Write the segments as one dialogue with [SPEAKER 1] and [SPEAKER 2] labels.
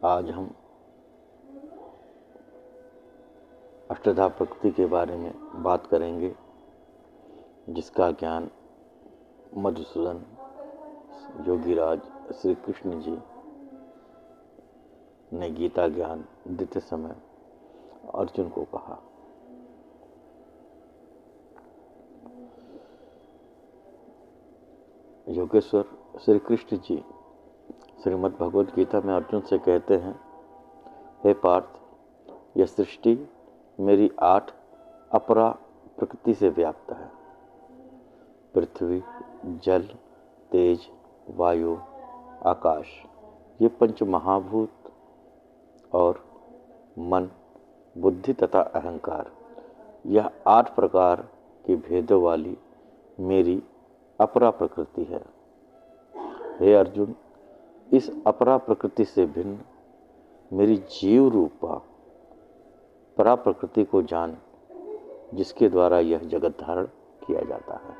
[SPEAKER 1] आज हम अष्टधा प्रकृति के बारे में बात करेंगे, जिसका ज्ञान मधुसूदन योगीराज श्री कृष्ण जी ने गीता ज्ञान देते समय अर्जुन को कहा। योगेश्वर श्री कृष्ण जी श्रीमद् भगवद गीता में अर्जुन से कहते हैं, हे पार्थ, यह सृष्टि मेरी 8 अपरा प्रकृति से व्याप्त है। पृथ्वी, जल, तेज, वायु, आकाश, ये 5 महाभूत और मन, बुद्धि तथा अहंकार, यह 8 प्रकार के भेदों वाली मेरी अपरा प्रकृति है। हे अर्जुन, इस अपरा प्रकृति से भिन्न मेरी जीव रूपा परा प्रकृति को जान, जिसके द्वारा यह जगत धारण किया जाता है।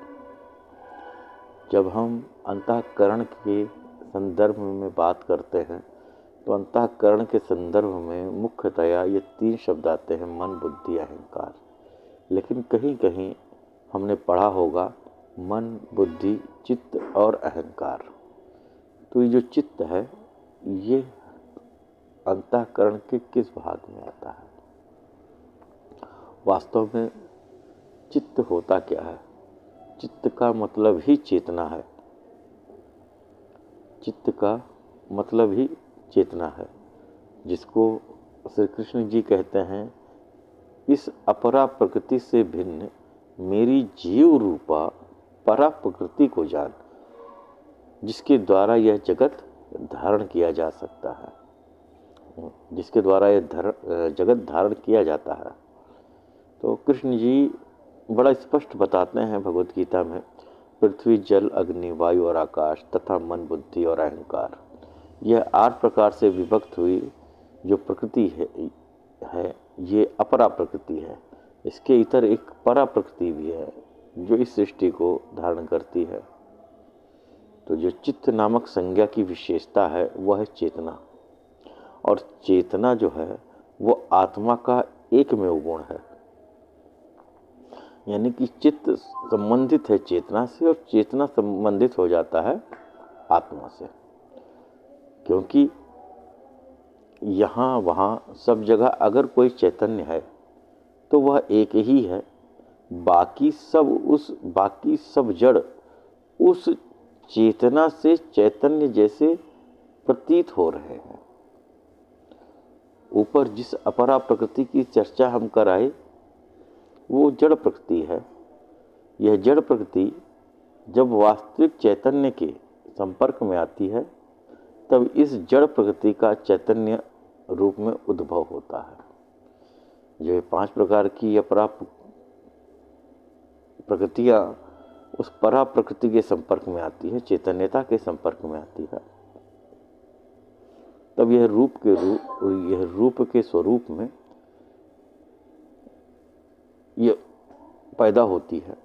[SPEAKER 1] जब हम अंतःकरण के संदर्भ में बात करते हैं तो अंतःकरण के संदर्भ में मुख्यतया ये 3 शब्द आते हैं, मन, बुद्धि, अहंकार। लेकिन कहीं कहीं हमने पढ़ा होगा मन, बुद्धि, चित्त और अहंकार। तो ये जो चित्त है, ये अंतःकरण के किस भाग में आता है? वास्तव में चित्त होता क्या है? चित्त का मतलब ही चेतना है। चित्त का मतलब ही चेतना है, जिसको श्री कृष्ण जी कहते हैं, इस अपरा प्रकृति से भिन्न मेरी जीव रूपा परा प्रकृति को जान, जिसके द्वारा यह जगत धारण किया जा सकता है, जिसके द्वारा यह जगत धारण किया जाता है। तो कृष्ण जी बड़ा स्पष्ट बताते हैं भगवद गीता में, पृथ्वी, जल, अग्नि, वायु और आकाश तथा मन, बुद्धि और अहंकार, यह 8 प्रकार से विभक्त हुई जो प्रकृति है, ये अपरा प्रकृति है। इसके इतर एक परा प्रकृति भी है जो इस सृष्टि को धारण करती है। तो जो चित्त नामक संज्ञा की विशेषता है वह है चेतना, और चेतना जो है वो आत्मा का एकमेव गुण है। यानी कि चित्त संबंधित है चेतना से और चेतना संबंधित हो जाता है आत्मा से, क्योंकि यहाँ वहाँ सब जगह अगर कोई चैतन्य है तो वह एक ही है। बाकी सब जड़ उस चेतना से चैतन्य जैसे प्रतीत हो रहे हैं। ऊपर जिस अपरा प्रकृति की चर्चा हम कराए वो जड़ प्रकृति है। यह जड़ प्रकृति जब वास्तविक चैतन्य के संपर्क में आती है तब इस जड़ प्रकृति का चैतन्य रूप में उद्भव होता है। जो 5 प्रकार की अपरा प्रकृतियाँ उस परा प्रकृति के संपर्क में आती है, चैतन्यता के संपर्क में आती है, तब यह रूप के स्वरूप में यह पैदा होती है।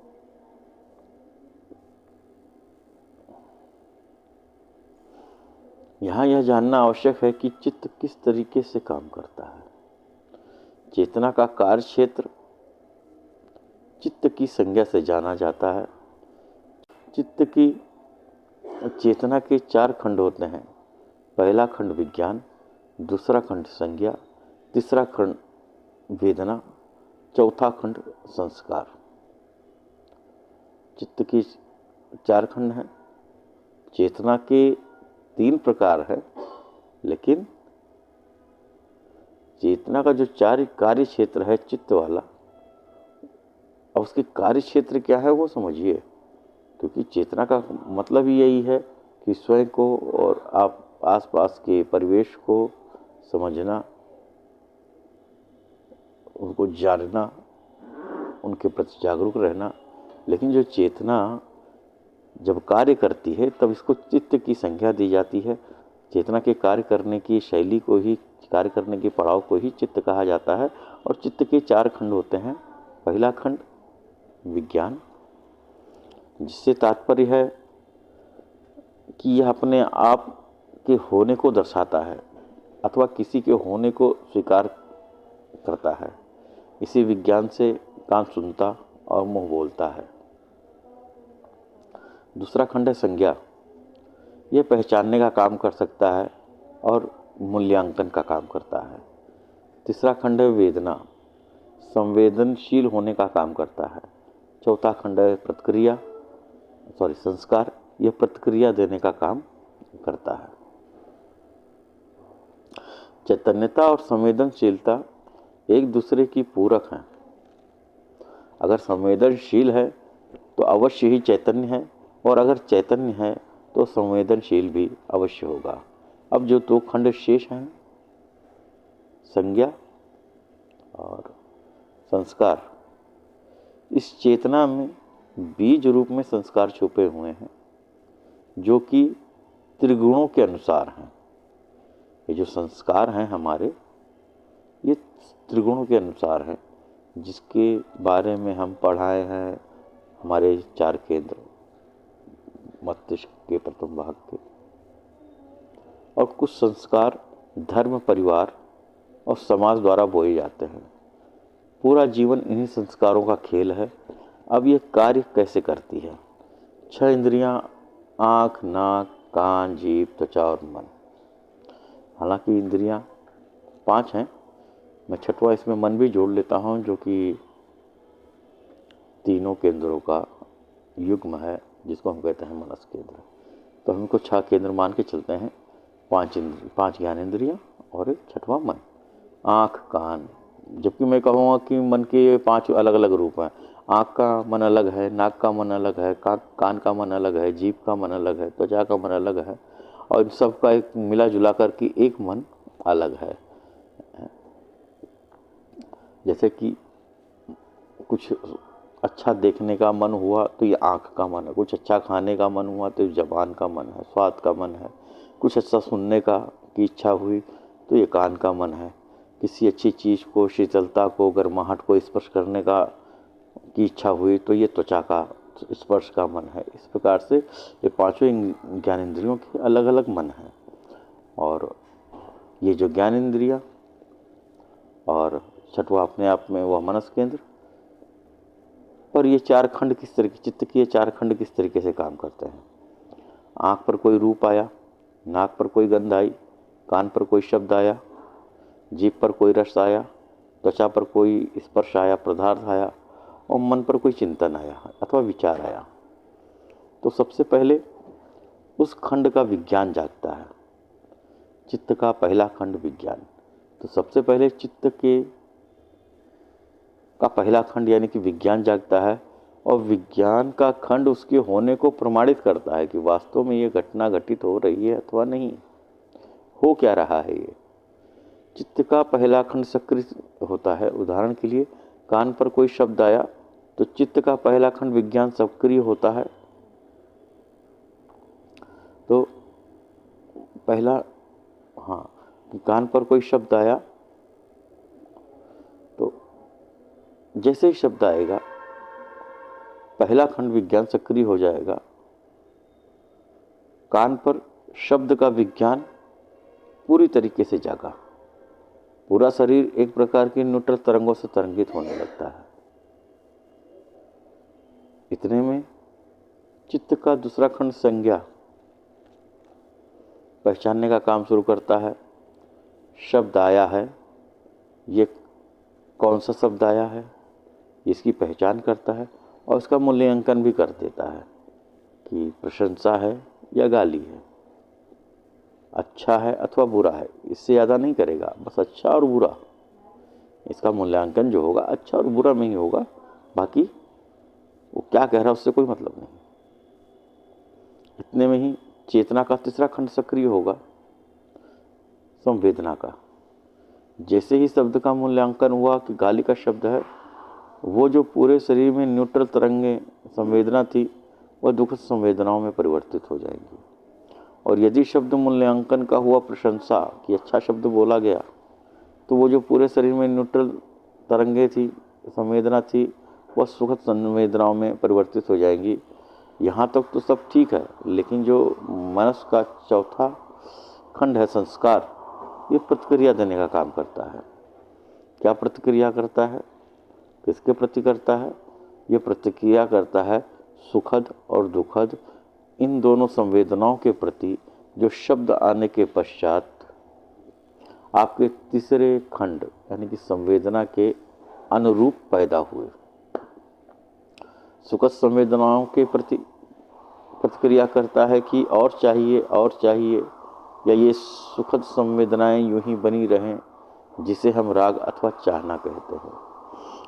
[SPEAKER 1] यहाँ यह जानना आवश्यक है कि चित्त किस तरीके से काम करता है। चेतना का कार्य क्षेत्र चित्त की संज्ञा से जाना जाता है। चित्त की चेतना के 4 खंड होते हैं। पहला खंड विज्ञान, दूसरा खंड संज्ञा, तीसरा खंड वेदना, चौथा खंड संस्कार। चित्त की 4 खंड हैं। चेतना के 3 प्रकार है, लेकिन चेतना का जो 4 कार्य क्षेत्र है चित्त वाला, अब उसके कार्य क्षेत्र क्या है वो समझिए। क्योंकि चेतना का मतलब ही यही है कि स्वयं को और आप आसपास के परिवेश को समझना, उनको जानना, उनके प्रति जागरूक रहना। लेकिन जो चेतना जब कार्य करती है तब इसको चित्त की संज्ञा दी जाती है। चेतना के कार्य करने की शैली को ही, कार्य करने के पड़ाव को ही चित्त कहा जाता है। और चित्त के 4 खंड होते हैं। पहला खंड विज्ञान, जिससे तात्पर्य है कि यह अपने आप के होने को दर्शाता है। अथवा किसी के होने को स्वीकार करता है। इसी विज्ञान से कान सुनता और मुंह बोलता है। दूसरा खंड है संज्ञा। ये पहचानने का काम कर सकता है और मूल्यांकन का काम करता है। तीसरा खंड है वेदना। संवेदनशील होने का काम करता है। चौथा खंड है संस्कार। यह प्रतिक्रिया देने का काम करता है। चैतन्यता और संवेदनशीलता एक दूसरे की पूरक हैं। अगर संवेदनशील है तो अवश्य ही चैतन्य है, और अगर चैतन्य है तो संवेदनशील भी अवश्य होगा। अब जो दो खंड शेष हैं, संज्ञा और संस्कार, इस चेतना में बीज रूप में संस्कार छुपे हुए हैं, जो कि त्रिगुणों के अनुसार हैं। ये जो संस्कार हैं हमारे, ये त्रिगुणों के अनुसार हैं, जिसके बारे में हम पढ़ाए हैं हमारे 4 केंद्र मस्तिष्क के प्रथम भाग के। और कुछ संस्कार धर्म, परिवार और समाज द्वारा बोए जाते हैं। पूरा जीवन इन्हीं संस्कारों का खेल है। अब ये कार्य कैसे करती है? 6 इंद्रियां, आँख, नाक, कान, जीभ, त्वचा और मन। हालांकि इंद्रियां 5 हैं, मैं छठवां इसमें मन भी जोड़ लेता हूं, जो कि तीनों केंद्रों का युग्म है, जिसको हम कहते हैं मनस केंद्र। तो हम इनको 6 केंद्र मान के चलते हैं। 5 ज्ञानेंद्रियां और एक छठवां मन। आँख, कान, जबकि मैं कहूँगा कि मन के 5 अलग अलग रूप हैं। आँख का मन अलग है, नाक का मन अलग है, कान का मन अलग है, जीभ का मन अलग है, त्वचा का मन अलग है, और इन सब का एक मिला जुला कर के एक मन अलग है। जैसे कि कुछ अच्छा देखने का मन हुआ तो ये आँख का मन है, कुछ अच्छा खाने का मन हुआ तो ये ज़बान का मन है, स्वाद का मन है, कुछ अच्छा सुनने की इच्छा हुई तो ये कान का मन है, किसी अच्छी चीज़ को, शीतलता को, गर्माहट को स्पर्श करने की इच्छा हुई तो ये त्वचा का स्पर्श का मन है। इस प्रकार से ये 5 ज्ञानेंद्रियों के अलग अलग मन हैं। और ये जो ज्ञानेंद्रियां और छठवां अपने आप में वह मनस केंद्र, पर ये 4 खंड किस तरीके, चित्त के 4 खंड किस तरीके से काम करते हैं? आँख पर कोई रूप आया, नाक पर कोई गंध आई, कान पर कोई शब्द आया, जीभ पर कोई रस आया, त्वचा पर कोई स्पर्श आया, पदार्थ आया, और मन पर कोई चिंतन आया अथवा विचार आया, तो सबसे पहले उस खंड का विज्ञान जागता है। चित्त का पहला खंड विज्ञान। तो सबसे पहले चित्त का पहला खंड यानी कि विज्ञान जागता है, और विज्ञान का खंड उसके होने को प्रमाणित करता है कि वास्तव में ये घटना घटित हो रही है अथवा नहीं, हो क्या रहा है। ये चित्त का पहला खंड सक्रिय होता है। उदाहरण के लिए, कान पर कोई शब्द आया तो चित्त का पहला खंड विज्ञान सक्रिय होता है। तो पहला, कान पर कोई शब्द आया तो जैसे ही शब्द आएगा पहला खंड विज्ञान सक्रिय हो जाएगा। कान पर शब्द का विज्ञान पूरी तरीके से जागा। पूरा शरीर एक प्रकार की न्यूट्रल तरंगों से तरंगित होने लगता है। इतने में चित्त का दूसरा खंड संज्ञा पहचानने का काम शुरू करता है। शब्द आया है, ये कौन सा शब्द आया है, इसकी पहचान करता है और उसका मूल्यांकन भी कर देता है कि प्रशंसा है या गाली है, अच्छा है अथवा बुरा है। इससे ज़्यादा नहीं करेगा, बस अच्छा और बुरा, इसका मूल्यांकन जो होगा अच्छा और बुरा में ही होगा। बाकी वो क्या कह रहा है उससे कोई मतलब नहीं। इतने में ही चेतना का तीसरा खंड सक्रिय होगा, संवेदना का। जैसे ही शब्द का मूल्यांकन हुआ कि गाली का शब्द है, वो जो पूरे शरीर में न्यूट्रल तरंगें संवेदना थी वह दुखद संवेदनाओं में परिवर्तित हो जाएंगी। और यदि शब्द मूल्यांकन का हुआ प्रशंसा कि अच्छा शब्द बोला गया, तो वो जो पूरे शरीर में न्यूट्रल तरंगें थी, संवेदना थी, वह सुखद संवेदनाओं में परिवर्तित हो जाएंगी। यहाँ तक तो सब ठीक है, लेकिन जो मनस का चौथा खंड है संस्कार, ये प्रतिक्रिया देने का काम करता है। क्या प्रतिक्रिया करता है? किसके प्रति करता है? ये प्रतिक्रिया करता है सुखद और दुखद इन दोनों संवेदनाओं के प्रति, जो शब्द आने के पश्चात आपके तीसरे खंड यानी कि संवेदना के अनुरूप पैदा हुए। सुखद संवेदनाओं के प्रति प्रतिक्रिया करता है कि और चाहिए और चाहिए, या ये सुखद संवेदनाएं यूं ही बनी रहें, जिसे हम राग अथवा चाहना कहते हैं।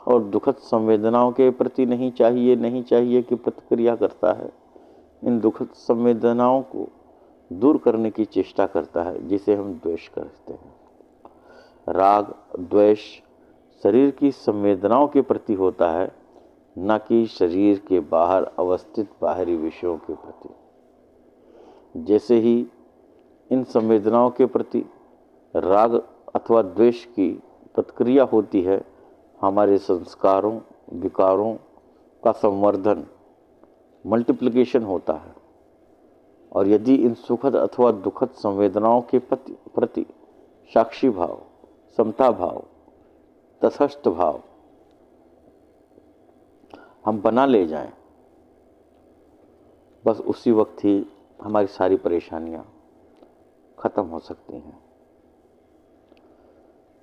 [SPEAKER 1] और दुखद संवेदनाओं के प्रति नहीं चाहिए कि प्रतिक्रिया करता है। इन दुखद संवेदनाओं को दूर करने की चेष्टा करता है, जिसे हम द्वेष कहते हैं। राग द्वेष शरीर की संवेदनाओं के प्रति होता है, न कि शरीर के बाहर अवस्थित बाहरी विषयों के प्रति। जैसे ही इन संवेदनाओं के प्रति राग अथवा द्वेष की प्रतिक्रिया होती है, हमारे संस्कारों विकारों का संवर्धन मल्टीप्लिकेशन होता है। और यदि इन सुखद अथवा दुखद संवेदनाओं के प्रति साक्षी भाव, समता भाव, तटस्थ भाव हम बना ले जाएं, बस उसी वक्त ही हमारी सारी परेशानियां खत्म हो सकती हैं।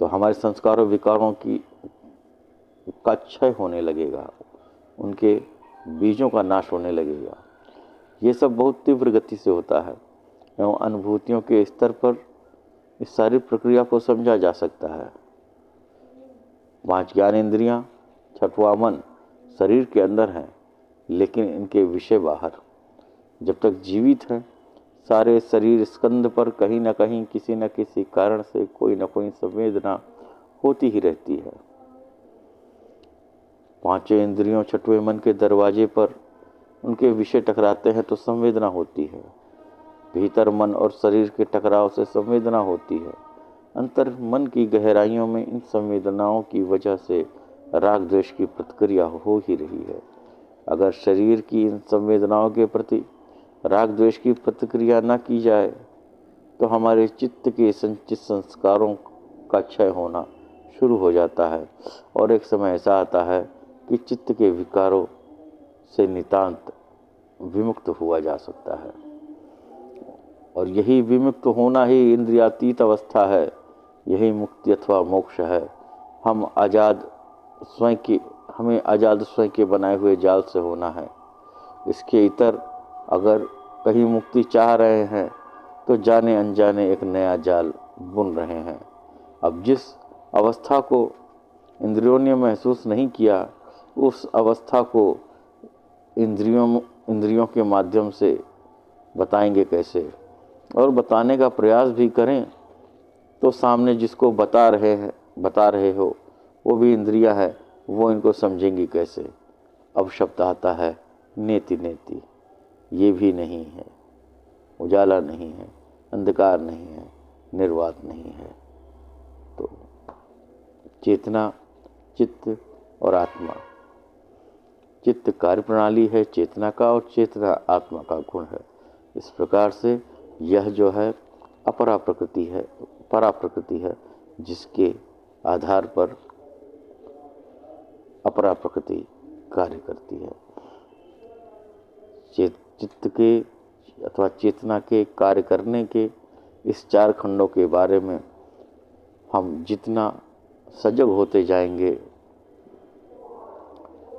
[SPEAKER 1] तो हमारे संस्कारों विकारों का क्षय होने लगेगा, उनके बीजों का नाश होने लगेगा। ये सब बहुत तीव्र गति से होता है एवं अनुभूतियों के स्तर पर इस सारी प्रक्रिया को समझा जा सकता है। 5 ज्ञानेंद्रियां, 6वां मन शरीर के अंदर हैं, लेकिन इनके विषय बाहर। जब तक जीवित हैं, सारे शरीर स्कंद पर कहीं न कहीं किसी न किसी कारण से कोई न कोई संवेदना होती ही रहती है। 5 इंद्रियों 6वें मन के दरवाजे पर उनके विषय टकराते हैं तो संवेदना होती है। भीतर मन और शरीर के टकराव से संवेदना होती है। अंतर मन की गहराइयों में इन संवेदनाओं की वजह से राग द्वेष की प्रतिक्रिया हो ही रही है। अगर शरीर की इन संवेदनाओं के प्रति राग द्वेष की प्रतिक्रिया न की जाए तो हमारे चित्त के संचित संस्कारों का क्षय होना शुरू हो जाता है, और एक समय ऐसा आता है कि चित्त के विकारों से नितांत विमुक्त हुआ जा सकता है। और यही विमुक्त होना ही इंद्रियातीत अवस्था है, यही मुक्ति अथवा मोक्ष है। हमें आज़ाद स्वयं के बनाए हुए जाल से होना है। इसके इतर अगर कहीं मुक्ति चाह रहे हैं तो जाने अनजाने एक नया जाल बुन रहे हैं। अब जिस अवस्था को इंद्रियों ने महसूस नहीं किया, उस अवस्था को इंद्रियों के माध्यम से बताएंगे कैसे? और बताने का प्रयास भी करें तो सामने जिसको बता रहे हो वो भी इंद्रिया है, वो इनको समझेंगी कैसे? अब शब्द आता है नेति नेति। ये भी नहीं है, उजाला नहीं है, अंधकार नहीं है, निर्वात नहीं है। तो चेतना, चित्त और आत्मा। चित्त कार्य प्रणाली है चेतना का, और चेतना आत्मा का गुण है। इस प्रकार से यह जो है अपरा प्रकृति है, परा प्रकृति है, जिसके आधार पर अपरा प्रकृति कार्य करती है। चित्त के अथवा चेतना के कार्य करने के इस 4 खंडों के बारे में हम जितना सजग होते जाएंगे,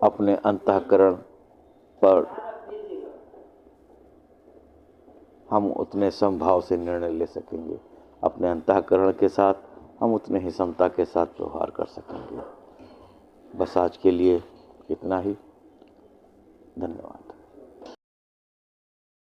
[SPEAKER 1] अपने अंतःकरण पर हम उतने समभाव से निर्णय ले सकेंगे। अपने अंतःकरण के साथ हम उतने ही समता के साथ व्यवहार कर सकेंगे। बस आज के लिए इतना ही। धन्यवाद।